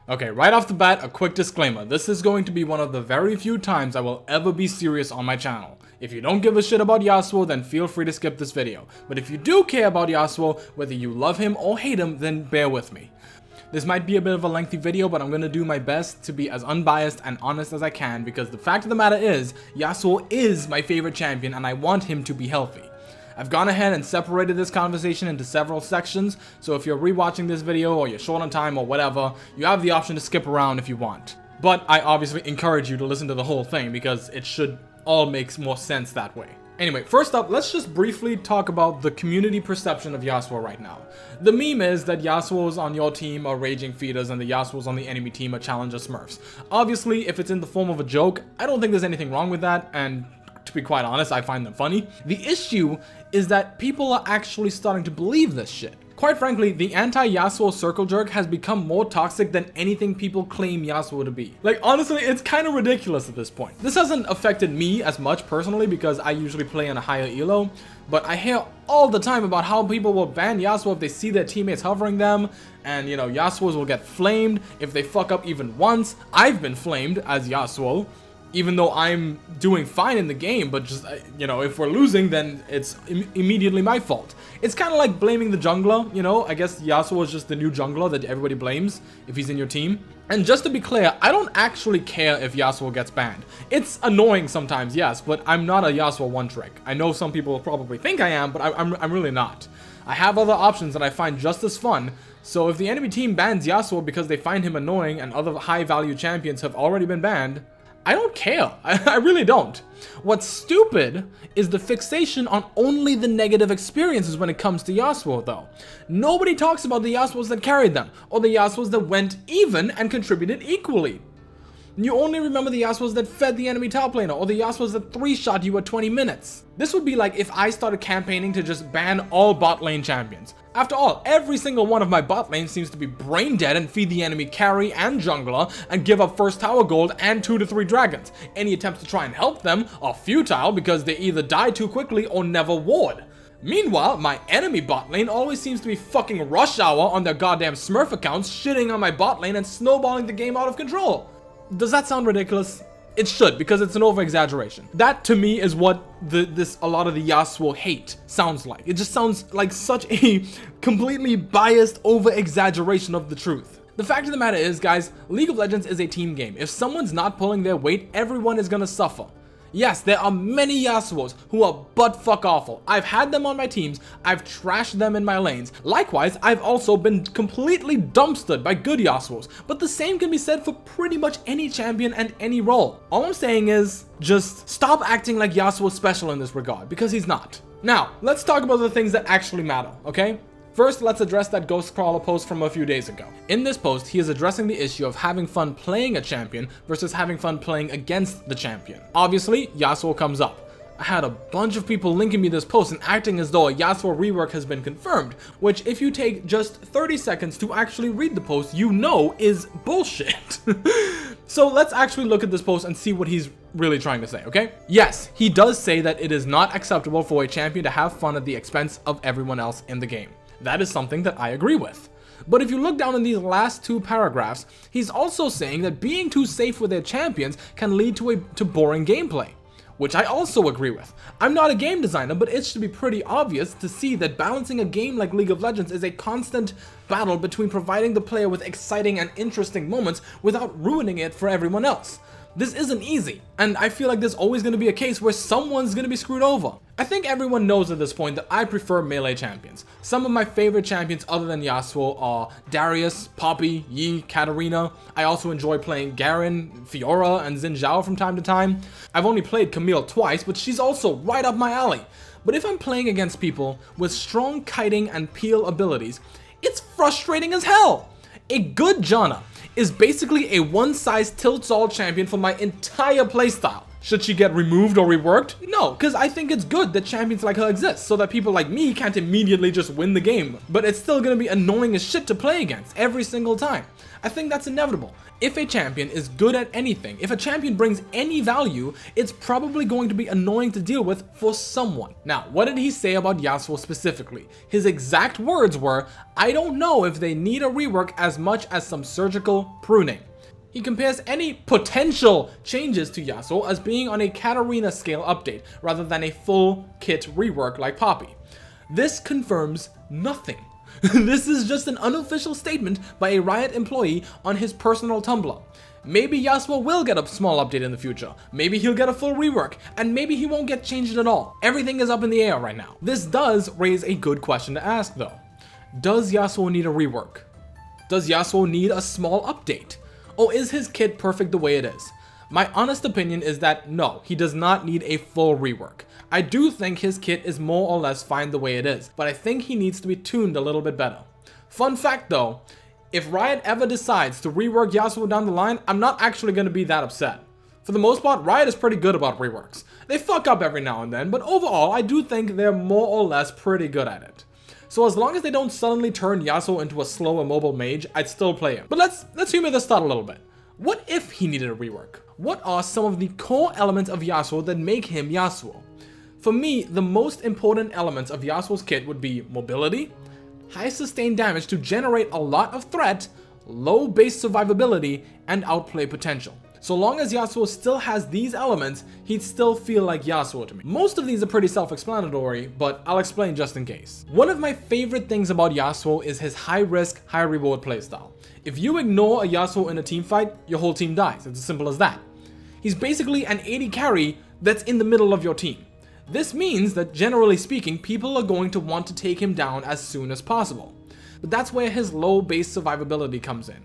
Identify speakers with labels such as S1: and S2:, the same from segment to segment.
S1: Okay, right off the bat, a quick disclaimer. This is going to be one of the very few times I will ever be serious on my channel. If you don't give a shit about Yasuo, then feel free to skip this video. But if you do care about Yasuo, whether you love him or hate him, then bear with me. This might be a bit of a lengthy video, but I'm going to do my best to be as unbiased and honest as I can, because the fact of the matter is, Yasuo is my favorite champion and I want him to be healthy. I've gone ahead and separated this conversation into several sections, so if you're rewatching this video or you're short on time or whatever, you have the option to skip around if you want. But I obviously encourage you to listen to the whole thing because it should all make more sense that way. Anyway, first up, let's just briefly talk about the community perception of Yasuo right now. The meme is that Yasuo's on your team are raging feeders and the Yasuo's on the enemy team are challenger smurfs. Obviously, if it's in the form of a joke, I don't think there's anything wrong with that, and to be quite honest, I find them funny. The issue is that people are actually starting to believe this shit. Quite frankly, the anti-Yasuo circle jerk has become more toxic than anything people claim Yasuo to be. Like, honestly, it's kind of ridiculous at this point. This hasn't affected me as much personally because I usually play on a higher elo, but I hear all the time about how people will ban Yasuo if they see their teammates hovering them, and, you know, Yasuos will get flamed if they fuck up even once. I've been flamed as Yasuo, even though I'm doing fine in the game, but just, you know, if we're losing, then it's immediately my fault. It's kind of like blaming the jungler, you know? I guess Yasuo is just the new jungler that everybody blames if he's in your team. And just to be clear, I don't actually care if Yasuo gets banned. It's annoying sometimes, yes, but I'm not a Yasuo one-trick. I know some people will probably think I am, but I'm really not. I have other options that I find just as fun, so if the enemy team bans Yasuo because they find him annoying and other high-value champions have already been banned, I don't care. I really don't. What's stupid is the fixation on only the negative experiences when it comes to Yasuo, though. Nobody talks about the Yasuos that carried them, or the Yasuos that went even and contributed equally. You only remember the Yasuos that fed the enemy top laner, or the Yasuos that 3-shot you at 20 minutes. This would be like if I started campaigning to just ban all bot lane champions. After all, every single one of my bot lanes seems to be brain dead and feed the enemy carry and jungler and give up first tower gold and 2 to 3 dragons. Any attempts to try and help them are futile because they either die too quickly or never ward. Meanwhile, my enemy bot lane always seems to be fucking rush hour on their goddamn smurf accounts, shitting on my bot lane and snowballing the game out of control. Does that sound ridiculous? It should, because it's an over-exaggeration. That, to me, is what a lot of the Yasuo hate sounds like. It just sounds like such a completely biased over-exaggeration of the truth. The fact of the matter is, guys, League of Legends is a team game. If someone's not pulling their weight, everyone is gonna suffer. Yes, there are many Yasuos who are butt-fuck awful. I've had them on my teams, I've trashed them in my lanes. Likewise, I've also been completely dumpstered by good Yasuos, but the same can be said for pretty much any champion and any role. All I'm saying is, just stop acting like Yasuo's special in this regard, because he's not. Now, let's talk about the things that actually matter, okay? First, let's address that Ghostcrawler post from a few days ago. In this post, he is addressing the issue of having fun playing a champion versus having fun playing against the champion. Obviously, Yasuo comes up. I had a bunch of people linking me this post and acting as though a Yasuo rework has been confirmed, which if you take just 30 seconds to actually read the post, you know is bullshit. So let's actually look at this post and see what he's really trying to say, okay? Yes, he does say that it is not acceptable for a champion to have fun at the expense of everyone else in the game. That is something that I agree with. But if you look down in these last 2 paragraphs, he's also saying that being too safe with their champions can lead to boring gameplay, which I also agree with. I'm not a game designer, but it should be pretty obvious to see that balancing a game like League of Legends is a constant battle between providing the player with exciting and interesting moments without ruining it for everyone else. This isn't easy, and I feel like there's always going to be a case where someone's going to be screwed over. I think everyone knows at this point that I prefer melee champions. Some of my favorite champions other than Yasuo are Darius, Poppy, Yi, Katarina. I also enjoy playing Garen, Fiora, and Xin Zhao from time to time. I've only played Camille twice, but she's also right up my alley. But if I'm playing against people with strong kiting and peel abilities, it's frustrating as hell. A good Janna is basically a one-size-tilts-all champion for my entire playstyle. Should she get removed or reworked? No, because I think it's good that champions like her exist, so that people like me can't immediately just win the game. But it's still gonna be annoying as shit to play against every single time. I think that's inevitable. If a champion is good at anything, if a champion brings any value, it's probably going to be annoying to deal with for someone. Now, what did he say about Yasuo specifically? His exact words were, "I don't know if they need a rework as much as some surgical pruning." He compares any potential changes to Yasuo as being on a Katarina scale update, rather than a full kit rework like Poppy. This confirms nothing. This is just an unofficial statement by a Riot employee on his personal Tumblr. Maybe Yasuo will get a small update in the future, maybe he'll get a full rework, and maybe he won't get changed at all. Everything is up in the air right now. This does raise a good question to ask though. Does Yasuo need a rework? Does Yasuo need a small update? Or is his kit perfect the way it is? My honest opinion is that no, he does not need a full rework. I do think his kit is more or less fine the way it is, but I think he needs to be tuned a little bit better. Fun fact though, if Riot ever decides to rework Yasuo down the line, I'm not actually going to be that upset. For the most part, Riot is pretty good about reworks. They fuck up every now and then, but overall, I do think they're more or less pretty good at it. So as long as they don't suddenly turn Yasuo into a slow immobile mage, I'd still play him. But let's humor this thought a little bit. What if he needed a rework? What are some of the core elements of Yasuo that make him Yasuo? For me, the most important elements of Yasuo's kit would be mobility, high sustained damage to generate a lot of threat, low base survivability, and outplay potential. So long as Yasuo still has these elements, he'd still feel like Yasuo to me. Most of these are pretty self-explanatory, but I'll explain just in case. One of my favorite things about Yasuo is his high risk, high reward playstyle. If you ignore a Yasuo in a team fight, your whole team dies. It's as simple as that. He's basically an AD carry that's in the middle of your team. This means that generally speaking, people are going to want to take him down as soon as possible. But that's where his low base survivability comes in.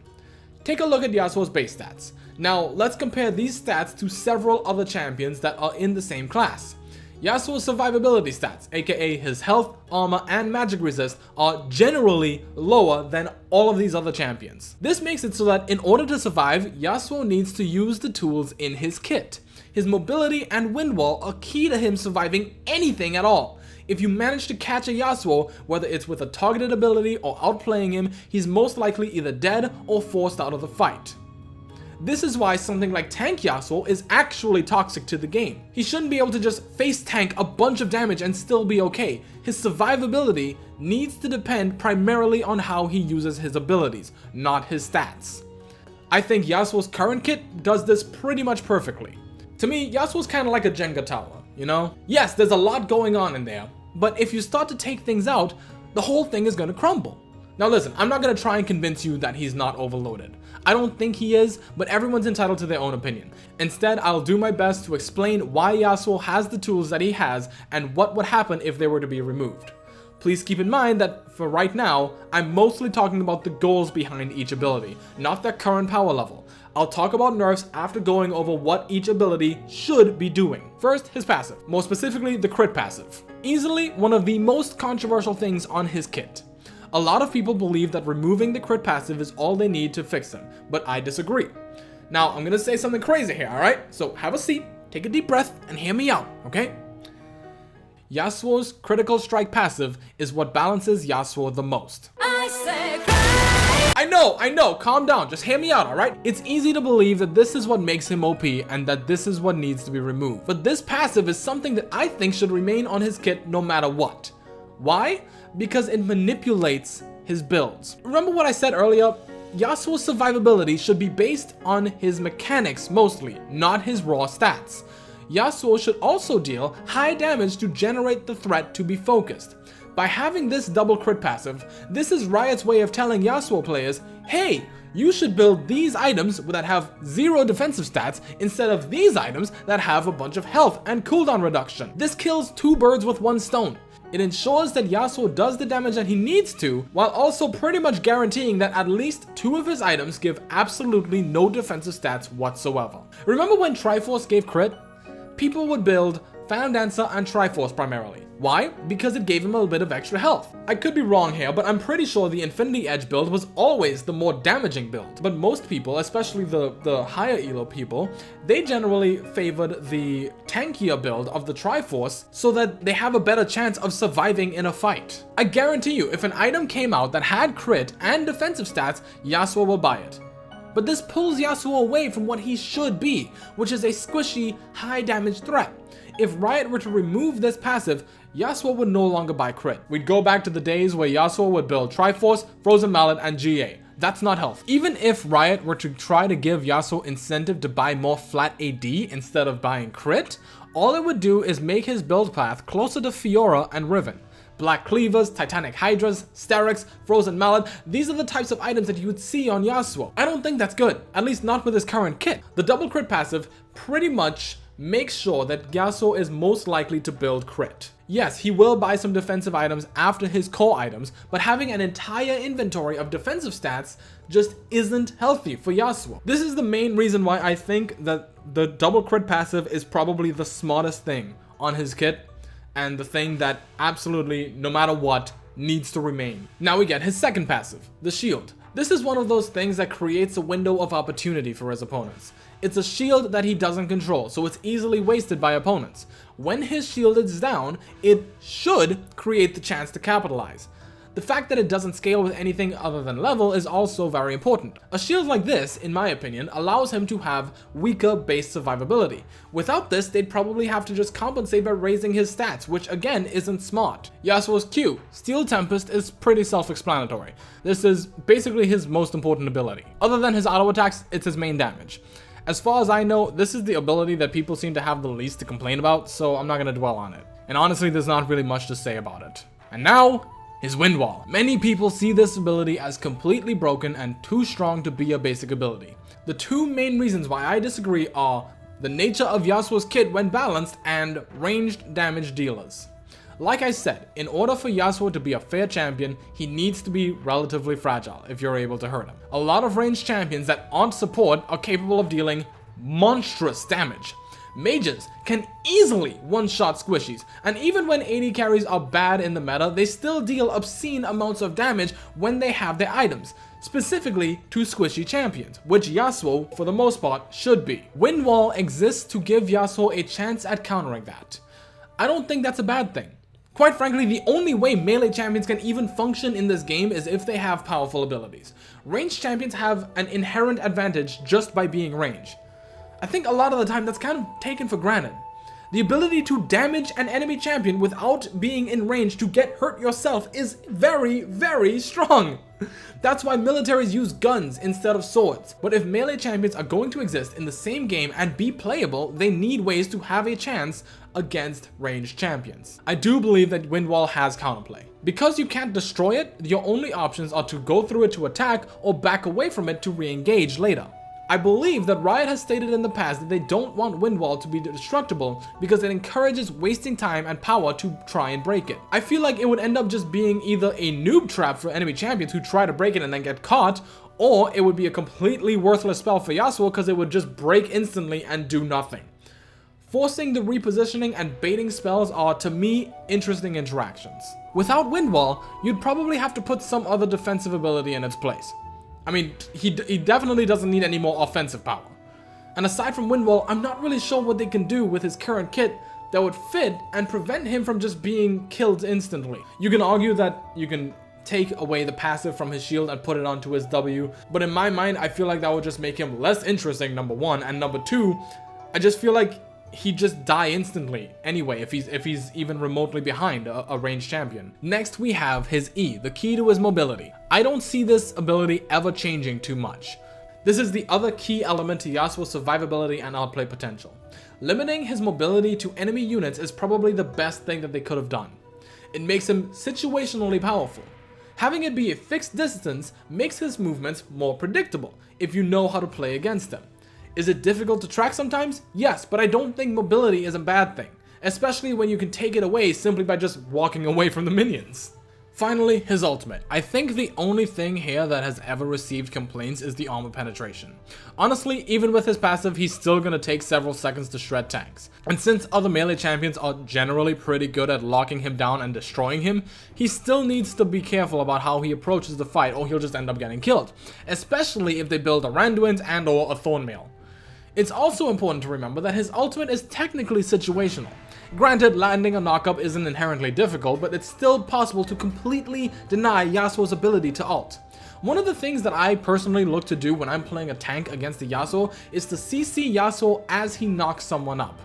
S1: Take a look at Yasuo's base stats. Now, let's compare these stats to several other champions that are in the same class. Yasuo's survivability stats, aka his health, armor, and magic resist, are generally lower than all of these other champions. This makes it so that in order to survive, Yasuo needs to use the tools in his kit. His mobility and wind wall are key to him surviving anything at all. If you manage to catch a Yasuo, whether it's with a targeted ability or outplaying him, he's most likely either dead or forced out of the fight. This is why something like Tank Yasuo is actually toxic to the game. He shouldn't be able to just face tank a bunch of damage and still be okay. His survivability needs to depend primarily on how he uses his abilities, not his stats. I think Yasuo's current kit does this pretty much perfectly. To me, Yasuo's kind of like a Jenga tower, you know? Yes, there's a lot going on in there, but if you start to take things out, the whole thing is gonna crumble. Now listen, I'm not gonna try and convince you that he's not overloaded. I don't think he is, but everyone's entitled to their own opinion. Instead, I'll do my best to explain why Yasuo has the tools that he has and what would happen if they were to be removed. Please keep in mind that for right now, I'm mostly talking about the goals behind each ability, not their current power level. I'll talk about nerfs after going over what each ability should be doing. First, his passive, more specifically the crit passive. Easily one of the most controversial things on his kit. A lot of people believe that removing the crit passive is all they need to fix him, but I disagree. Now, I'm gonna say something crazy here, alright? So have a seat, take a deep breath, and hear me out, okay? Yasuo's critical strike passive is what balances Yasuo the most. I know, calm down, just hear me out, alright? It's easy to believe that this is what makes him OP and that this is what needs to be removed. But this passive is something that I think should remain on his kit no matter what. Why? Because it manipulates his builds. Remember what I said earlier? Yasuo's survivability should be based on his mechanics mostly, not his raw stats. Yasuo should also deal high damage to generate the threat to be focused. By having this double crit passive, this is Riot's way of telling Yasuo players, hey, you should build these items that have 0 defensive stats instead of these items that have a bunch of health and cooldown reduction. This kills 2 birds with 1 stone. It ensures that Yasuo does the damage that he needs to, while also pretty much guaranteeing that at least 2 of his items give absolutely no defensive stats whatsoever. Remember when Triforce gave crit? People would build Fan Dancer and Triforce primarily. Why? Because it gave him a little bit of extra health. I could be wrong here, but I'm pretty sure the Infinity Edge build was always the more damaging build. But most people, especially the higher elo people, they generally favored the tankier build of the Triforce so that they have a better chance of surviving in a fight. I guarantee you, if an item came out that had crit and defensive stats, Yasuo will buy it. But this pulls Yasuo away from what he should be, which is a squishy, high damage threat. If Riot were to remove this passive, Yasuo would no longer buy crit. We'd go back to the days where Yasuo would build Triforce, Frozen Mallet, and GA. That's not health. Even if Riot were to try to give Yasuo incentive to buy more flat AD instead of buying crit, all it would do is make his build path closer to Fiora and Riven. Black Cleavers, Titanic Hydras, Sterix, Frozen Mallet, these are the types of items that you would see on Yasuo. I don't think that's good, at least not with his current kit. The double crit passive pretty much makes sure that Yasuo is most likely to build crit. Yes, he will buy some defensive items after his core items, but having an entire inventory of defensive stats just isn't healthy for Yasuo. This is the main reason why I think that the double crit passive is probably the smartest thing on his kit, and the thing that absolutely, no matter what, needs to remain. Now we get his second passive, the shield. This is one of those things that creates a window of opportunity for his opponents. It's a shield that he doesn't control, so it's easily wasted by opponents. When his shield is down, it should create the chance to capitalize. The fact that it doesn't scale with anything other than level is also very important. A shield like this, in my opinion, allows him to have weaker base survivability. Without this, they'd probably have to just compensate by raising his stats, which again isn't smart. Yasuo's Q, Steel Tempest, is pretty self-explanatory. This is basically his most important ability. Other than his auto attacks, it's his main damage. As far as I know, this is the ability that people seem to have the least to complain about, so I'm not going to dwell on it. And honestly, there's not really much to say about it. And now, his Wind Wall. Many people see this ability as completely broken and too strong to be a basic ability. The two main reasons why I disagree are the nature of Yasuo's kit when balanced and ranged damage dealers. Like I said, in order for Yasuo to be a fair champion, he needs to be relatively fragile if you're able to hurt him. A lot of ranged champions that aren't support are capable of dealing monstrous damage. Mages can easily one-shot squishies, and even when AD carries are bad in the meta, they still deal obscene amounts of damage when they have their items, specifically to squishy champions, which Yasuo, for the most part, should be. Wind Wall exists to give Yasuo a chance at countering that. I don't think that's a bad thing. Quite frankly, the only way melee champions can even function in this game is if they have powerful abilities. Ranged champions have an inherent advantage just by being ranged. I think a lot of the time that's kind of taken for granted. The ability to damage an enemy champion without being in range to get hurt yourself is very, very strong. That's why militaries use guns instead of swords. But if melee champions are going to exist in the same game and be playable, they need ways to have a chance against ranged champions. I do believe that Wind Wall has counterplay. Because you can't destroy it, your only options are to go through it to attack or back away from it to re-engage later. I believe that Riot has stated in the past that they don't want Wind Wall to be destructible because it encourages wasting time and power to try and break it. I feel like it would end up just being either a noob trap for enemy champions who try to break it and then get caught, or it would be a completely worthless spell for Yasuo because it would just break instantly and do nothing. Forcing the repositioning and baiting spells are, to me, interesting interactions. Without Wind Wall, you'd probably have to put some other defensive ability in its place. I mean, he definitely doesn't need any more offensive power. And aside from Wind Wall, I'm not really sure what they can do with his current kit that would fit and prevent him from just being killed instantly. You can argue that you can take away the passive from his shield and put it onto his W, but in my mind, I feel like that would just make him less interesting, number one, and number two, I just feel like he'd just die instantly anyway if he's even remotely behind a ranged champion. Next we have his E, the key to his mobility. I don't see this ability ever changing too much. This is the other key element to Yasuo's survivability and outplay potential. Limiting his mobility to enemy units is probably the best thing that they could have done. It makes him situationally powerful. Having it be a fixed distance makes his movements more predictable if you know how to play against them. Is it difficult to track sometimes? Yes, but I don't think mobility is a bad thing, especially when you can take it away simply by just walking away from the minions. Finally, his ultimate. I think the only thing here that has ever received complaints is the armor penetration. Honestly, even with his passive, he's still gonna take several seconds to shred tanks. And since other melee champions are generally pretty good at locking him down and destroying him, he still needs to be careful about how he approaches the fight or he'll just end up getting killed. Especially if they build a Randuin's and or a Thornmail. It's also important to remember that his ultimate is technically situational. Granted, landing a knockup isn't inherently difficult, but it's still possible to completely deny Yasuo's ability to ult. One of the things that I personally look to do when I'm playing a tank against the Yasuo is to CC Yasuo as he knocks someone up.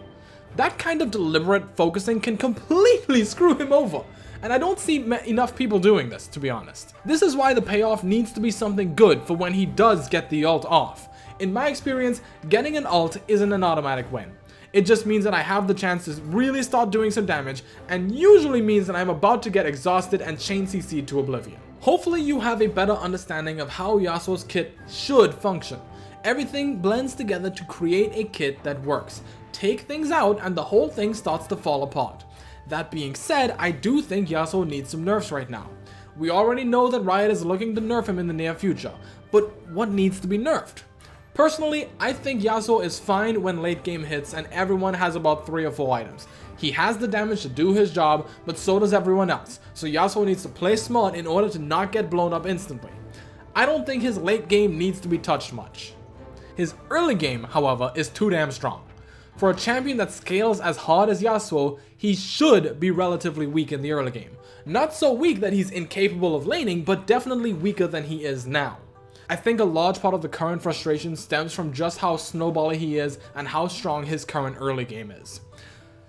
S1: That kind of deliberate focusing can completely screw him over, and I don't see enough people doing this, to be honest. This is why the payoff needs to be something good for when he does get the ult off. In my experience, getting an ult isn't an automatic win. It just means that I have the chance to really start doing some damage, and usually means that I'm about to get exhausted and chain CC'd to oblivion. Hopefully you have a better understanding of how Yasuo's kit should function. Everything blends together to create a kit that works. Take things out and the whole thing starts to fall apart. That being said, I do think Yasuo needs some nerfs right now. We already know that Riot is looking to nerf him in the near future, but what needs to be nerfed? Personally, I think Yasuo is fine when late game hits and everyone has about 3 or 4 items. He has the damage to do his job, but so does everyone else, so Yasuo needs to play smart in order to not get blown up instantly. I don't think his late game needs to be touched much. His early game, however, is too damn strong. For a champion that scales as hard as Yasuo, he should be relatively weak in the early game. Not so weak that he's incapable of laning, but definitely weaker than he is now. I think a large part of the current frustration stems from just how snowbally he is and how strong his current early game is.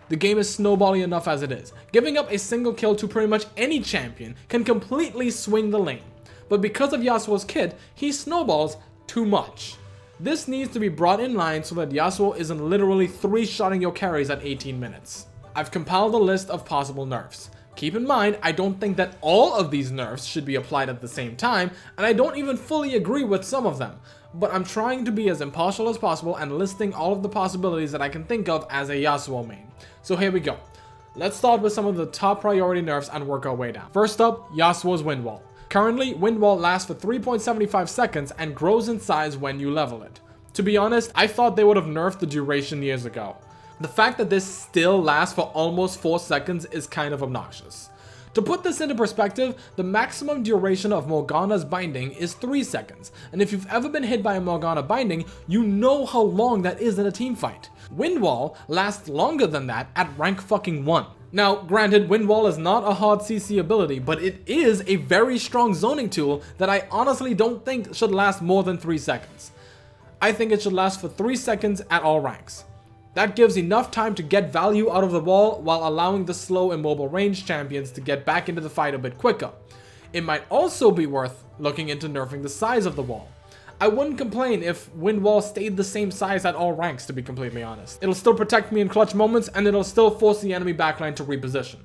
S1: The game is snowbally enough as it is. Giving up a single kill to pretty much any champion can completely swing the lane. But because of Yasuo's kit, he snowballs too much. This needs to be brought in line so that Yasuo isn't literally 3-shotting your carries at 18 minutes. I've compiled a list of possible nerfs. Keep in mind, I don't think that all of these nerfs should be applied at the same time, and I don't even fully agree with some of them, but I'm trying to be as impartial as possible and listing all of the possibilities that I can think of as a Yasuo main. So here we go. Let's start with some of the top priority nerfs and work our way down. First up, Yasuo's Wind Wall. Currently, Wind Wall lasts for 3.75 seconds and grows in size when you level it. To be honest, I thought they would have nerfed the duration years ago. The fact that this still lasts for almost 4 seconds is kind of obnoxious. To put this into perspective, the maximum duration of Morgana's binding is 3 seconds, and if you've ever been hit by a Morgana binding, you know how long that is in a teamfight. Wind Wall lasts longer than that at rank fucking 1. Now, granted, Wind Wall is not a hard CC ability, but it is a very strong zoning tool that I honestly don't think should last more than 3 seconds. I think it should last for 3 seconds at all ranks. That gives enough time to get value out of the wall while allowing the slow immobile range champions to get back into the fight a bit quicker. It might also be worth looking into nerfing the size of the wall. I wouldn't complain if Wind Wall stayed the same size at all ranks, to be completely honest. It'll still protect me in clutch moments and it'll still force the enemy backline to reposition.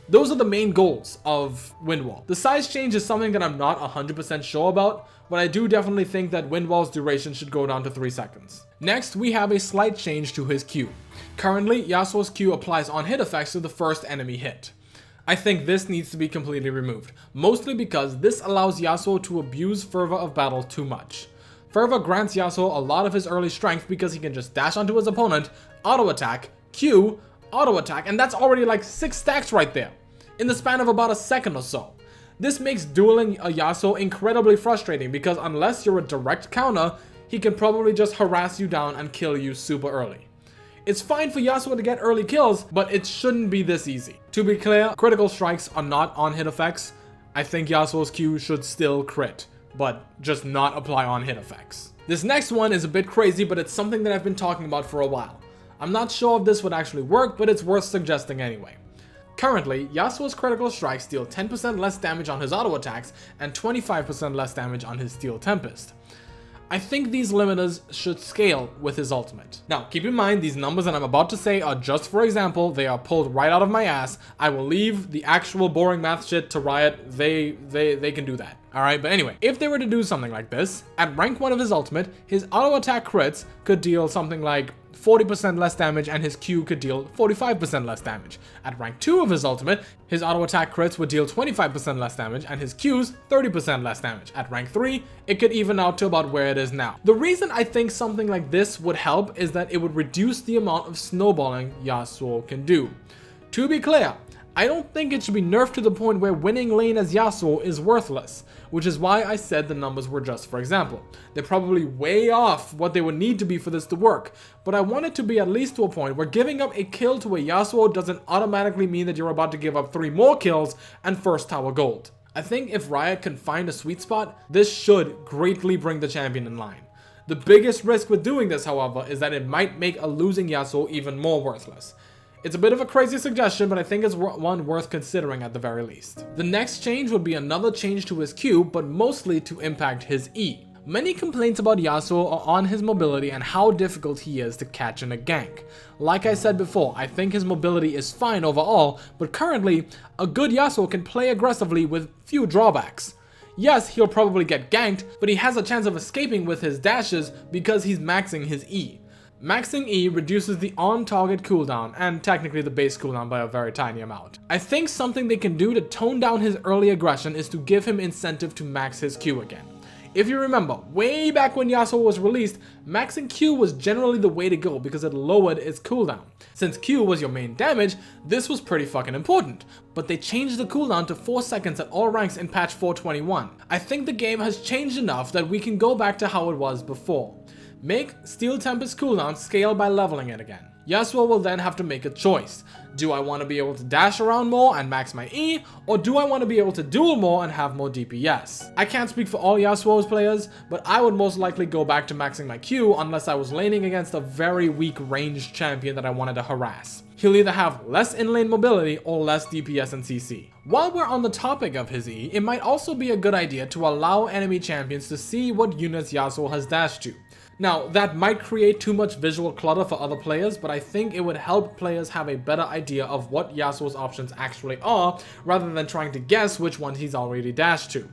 S1: Those are the main goals of Wind Wall. The size change is something that I'm not 100% sure about, but I do definitely think that Wind Wall's duration should go down to 3 seconds. Next, we have a slight change to his Q. Currently, Yasuo's Q applies on-hit effects to the first enemy hit. I think this needs to be completely removed, mostly because this allows Yasuo to abuse Fervor of Battle too much. Fervor grants Yasuo a lot of his early strength because he can just dash onto his opponent, auto-attack, Q, auto-attack, and that's already like 6 stacks right there, in the span of about a second or so. This makes dueling a Yasuo incredibly frustrating because unless you're a direct counter, he can probably just harass you down and kill you super early. It's fine for Yasuo to get early kills, but it shouldn't be this easy. To be clear, critical strikes are not on-hit effects. I think Yasuo's Q should still crit, but just not apply on-hit effects. This next one is a bit crazy, but it's something that I've been talking about for a while. I'm not sure if this would actually work, but it's worth suggesting anyway. Currently, Yasuo's critical strikes deal 10% less damage on his auto attacks and 25% less damage on his Steel Tempest. I think these limiters should scale with his ultimate. Now, keep in mind, these numbers that I'm about to say are just for example, they are pulled right out of my ass. I will leave the actual boring math shit to Riot, they can do that. Alright, but anyway, if they were to do something like this, at rank 1 of his ultimate, his auto attack crits could deal something like 40% less damage and his Q could deal 45% less damage. At rank 2 of his ultimate, his auto attack crits would deal 25% less damage and his Qs 30% less damage. At rank 3, it could even out to about where it is now. The reason I think something like this would help is that it would reduce the amount of snowballing Yasuo can do. To be clear, I don't think it should be nerfed to the point where winning lane as Yasuo is worthless, which is why I said the numbers were just for example. They're probably way off what they would need to be for this to work, but I want it to be at least to a point where giving up a kill to a Yasuo doesn't automatically mean that you're about to give up 3 more kills and first tower gold. I think if Riot can find a sweet spot, this should greatly bring the champion in line. The biggest risk with doing this, however, is that it might make a losing Yasuo even more worthless. It's a bit of a crazy suggestion, but I think it's one worth considering at the very least. The next change would be another change to his Q, but mostly to impact his E. Many complaints about Yasuo are on his mobility and how difficult he is to catch in a gank. Like I said before, I think his mobility is fine overall, but currently, a good Yasuo can play aggressively with few drawbacks. Yes, he'll probably get ganked, but he has a chance of escaping with his dashes because he's maxing his E. Maxing E reduces the on-target cooldown, and technically the base cooldown by a very tiny amount. I think something they can do to tone down his early aggression is to give him incentive to max his Q again. If you remember, way back when Yasuo was released, maxing Q was generally the way to go because it lowered its cooldown. Since Q was your main damage, this was pretty fucking important, but they changed the cooldown to 4 seconds at all ranks in patch 421. I think the game has changed enough that we can go back to how it was before. Make Steel Tempest cooldown scale by leveling it again. Yasuo will then have to make a choice. Do I want to be able to dash around more and max my E, or do I want to be able to duel more and have more DPS? I can't speak for all Yasuo's players, but I would most likely go back to maxing my Q unless I was laning against a very weak ranged champion that I wanted to harass. He'll either have less in-lane mobility or less DPS and CC. While we're on the topic of his E, it might also be a good idea to allow enemy champions to see what units Yasuo has dashed to. Now, that might create too much visual clutter for other players, but I think it would help players have a better idea of what Yasuo's options actually are, rather than trying to guess which one he's already dashed to.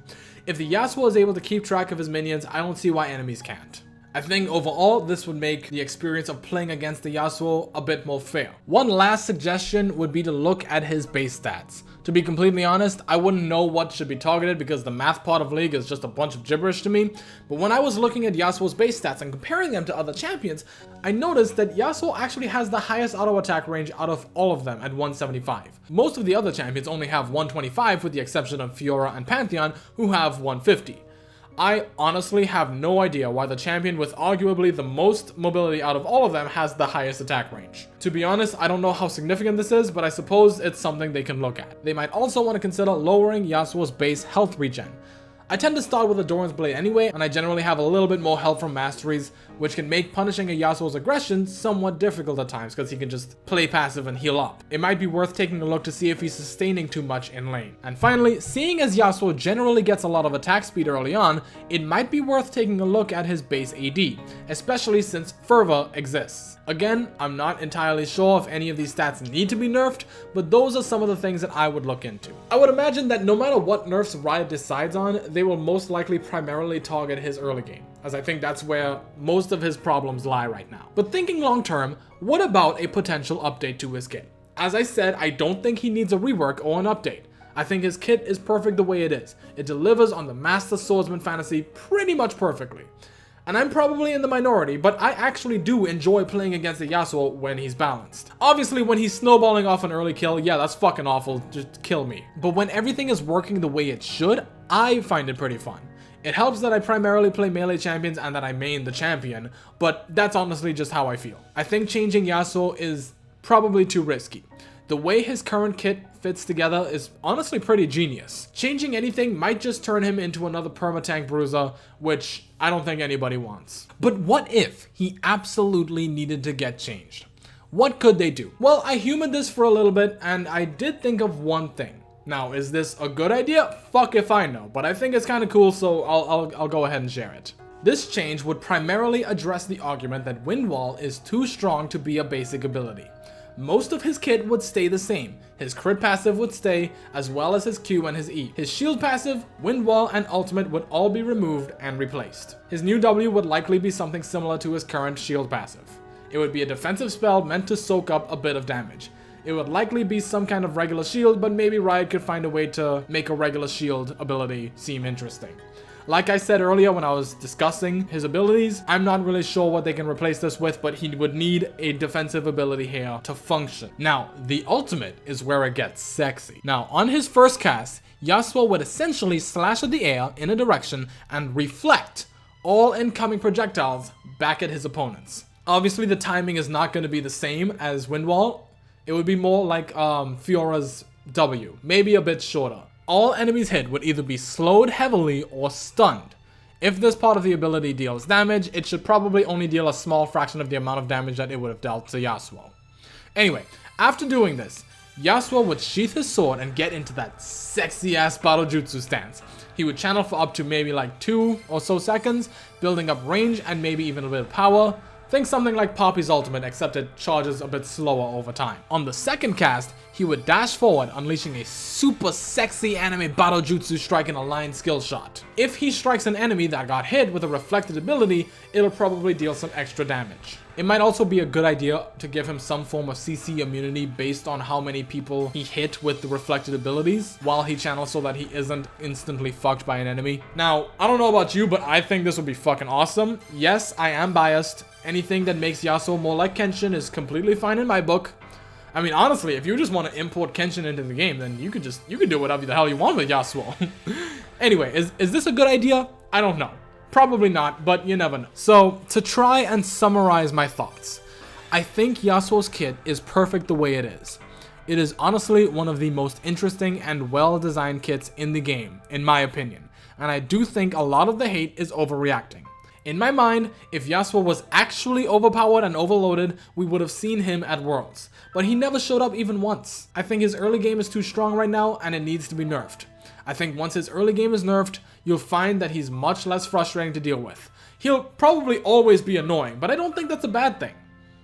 S1: If the Yasuo is able to keep track of his minions, I don't see why enemies can't. I think overall, this would make the experience of playing against the Yasuo a bit more fair. One last suggestion would be to look at his base stats. To be completely honest, I wouldn't know what should be targeted because the math part of League is just a bunch of gibberish to me, but when I was looking at Yasuo's base stats and comparing them to other champions, I noticed that Yasuo actually has the highest auto attack range out of all of them at 175. Most of the other champions only have 125 with the exception of Fiora and Pantheon, who have 150. I honestly have no idea why the champion with arguably the most mobility out of all of them has the highest attack range. To be honest, I don't know how significant this is, but I suppose it's something they can look at. They might also want to consider lowering Yasuo's base health regen. I tend to start with a Doran's Blade anyway, and I generally have a little bit more help from masteries, which can make punishing a Yasuo's aggression somewhat difficult at times because he can just play passive and heal up. It might be worth taking a look to see if he's sustaining too much in lane. And finally, seeing as Yasuo generally gets a lot of attack speed early on, it might be worth taking a look at his base AD, especially since Fervor exists. Again, I'm not entirely sure if any of these stats need to be nerfed, but those are some of the things that I would look into. I would imagine that no matter what nerfs Riot decides on, they will most likely primarily target his early game, as I think that's where most of his problems lie right now. But thinking long term, what about a potential update to his kit? As I said, I don't think he needs a rework or an update. I think his kit is perfect the way it is. It delivers on the Master Swordsman fantasy pretty much perfectly. And I'm probably in the minority, but I actually do enjoy playing against the Yasuo when he's balanced. Obviously, when he's snowballing off an early kill, yeah, that's fucking awful, just kill me. But when everything is working the way it should, I find it pretty fun. It helps that I primarily play melee champions and that I main the champion, but that's honestly just how I feel. I think changing Yasuo is probably too risky. The way his current kit fits together is honestly pretty genius. Changing anything might just turn him into another permatank bruiser, which I don't think anybody wants. But what if he absolutely needed to get changed? What could they do? Well, I humored this for a little bit, and I did think of one thing. Now, is this a good idea? Fuck if I know, but I think it's kind of cool, so I'll go ahead and share it. This change would primarily address the argument that Wind Wall is too strong to be a basic ability. Most of his kit would stay the same. His crit passive would stay, as well as his Q and his E. His shield passive, Wind Wall, and ultimate would all be removed and replaced. His new W would likely be something similar to his current shield passive. It would be a defensive spell meant to soak up a bit of damage. It would likely be some kind of regular shield, but maybe Riot could find a way to make a regular shield ability seem interesting. Like I said earlier when I was discussing his abilities, I'm not really sure what they can replace this with, but he would need a defensive ability here to function. Now, the ultimate is where it gets sexy. Now, on his first cast, Yasuo would essentially slash at the air in a direction and reflect all incoming projectiles back at his opponents. Obviously, the timing is not going to be the same as Windwall. It would be more like Fiora's W, maybe a bit shorter. All enemies hit would either be slowed heavily or stunned. If this part of the ability deals damage, it should probably only deal a small fraction of the amount of damage that it would have dealt to Yasuo. Anyway, after doing this, Yasuo would sheath his sword and get into that sexy ass battle jutsu stance. He would channel for up to maybe like 2 or so seconds, building up range and maybe even a bit of power. Think something like Poppy's ultimate, except it charges a bit slower over time. On the second cast, he would dash forward, unleashing a super sexy anime battle jutsu strike in a line skill shot. If he strikes an enemy that got hit with a reflected ability, it'll probably deal some extra damage. It might also be a good idea to give him some form of CC immunity based on how many people he hit with the reflected abilities while he channels, so that he isn't instantly fucked by an enemy. Now, I don't know about you, but I think this would be fucking awesome. Yes, I am biased. Anything that makes Yasuo more like Kenshin is completely fine in my book. I mean, honestly, if you just want to import Kenshin into the game, then you could do whatever the hell you want with Yasuo. Anyway, is this a good idea? I don't know. Probably not, but you never know. So, to try and summarize my thoughts, I think Yasuo's kit is perfect the way it is. It is honestly one of the most interesting and well-designed kits in the game, in my opinion, and I do think a lot of the hate is overreacting. In my mind, if Yasuo was actually overpowered and overloaded, we would have seen him at Worlds, but he never showed up even once. I think his early game is too strong right now and it needs to be nerfed. I think once his early game is nerfed, you'll find that he's much less frustrating to deal with. He'll probably always be annoying, but I don't think that's a bad thing.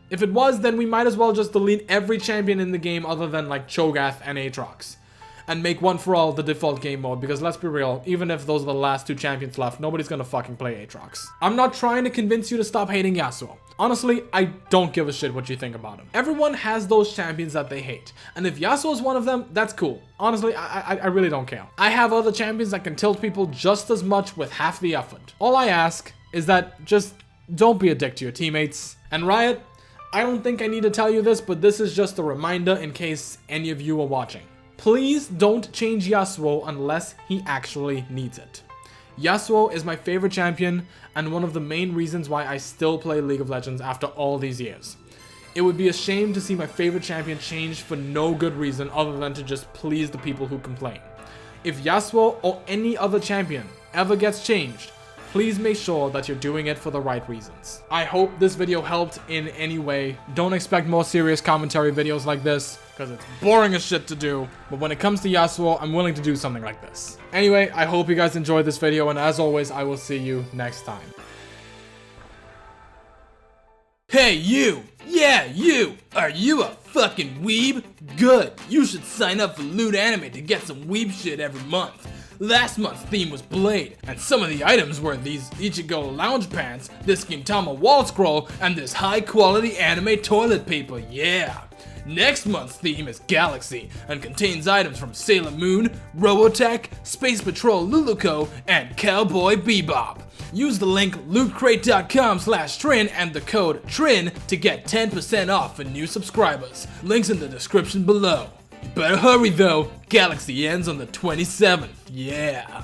S1: If it was, then we might as well just delete every champion in the game other than like Cho'Gath and Aatrox, and make One For All the default game mode, because let's be real, even if those are the last 2 champions left, nobody's gonna fucking play Aatrox. I'm not trying to convince you to stop hating Yasuo. Honestly, I don't give a shit what you think about him. Everyone has those champions that they hate, and if Yasuo is one of them, that's cool. Honestly, I really don't care. I have other champions that can tilt people just as much with half the effort. All I ask is that just don't be a dick to your teammates. And Riot, I don't think I need to tell you this, but this is just a reminder in case any of you are watching. Please don't change Yasuo unless he actually needs it. Yasuo is my favorite champion and one of the main reasons why I still play League of Legends after all these years. It would be a shame to see my favorite champion change for no good reason other than to just please the people who complain. If Yasuo or any other champion ever gets changed, please make sure that you're doing it for the right reasons. I hope this video helped in any way. Don't expect more serious commentary videos like this, because it's boring as shit to do. But when it comes to Yasuo, I'm willing to do something like this. Anyway, I hope you guys enjoyed this video, and as always, I will see you next time. Hey you! Yeah, you! Are you a fucking weeb? Good! You should sign up for Loot Anime to get some weeb shit every month. Last month's theme was Blade, and some of the items were these Ichigo lounge pants, this Gintama wall scroll, and this high quality anime toilet paper, yeah! Next month's theme is Galaxy, and contains items from Sailor Moon, Robotech, Space Patrol Luluco, and Cowboy Bebop. Use the link lootcrate.com/Trin and the code TRIN to get 10% off for new subscribers. Links in the description below. You better hurry though, Galaxy ends on the 27th, yeah!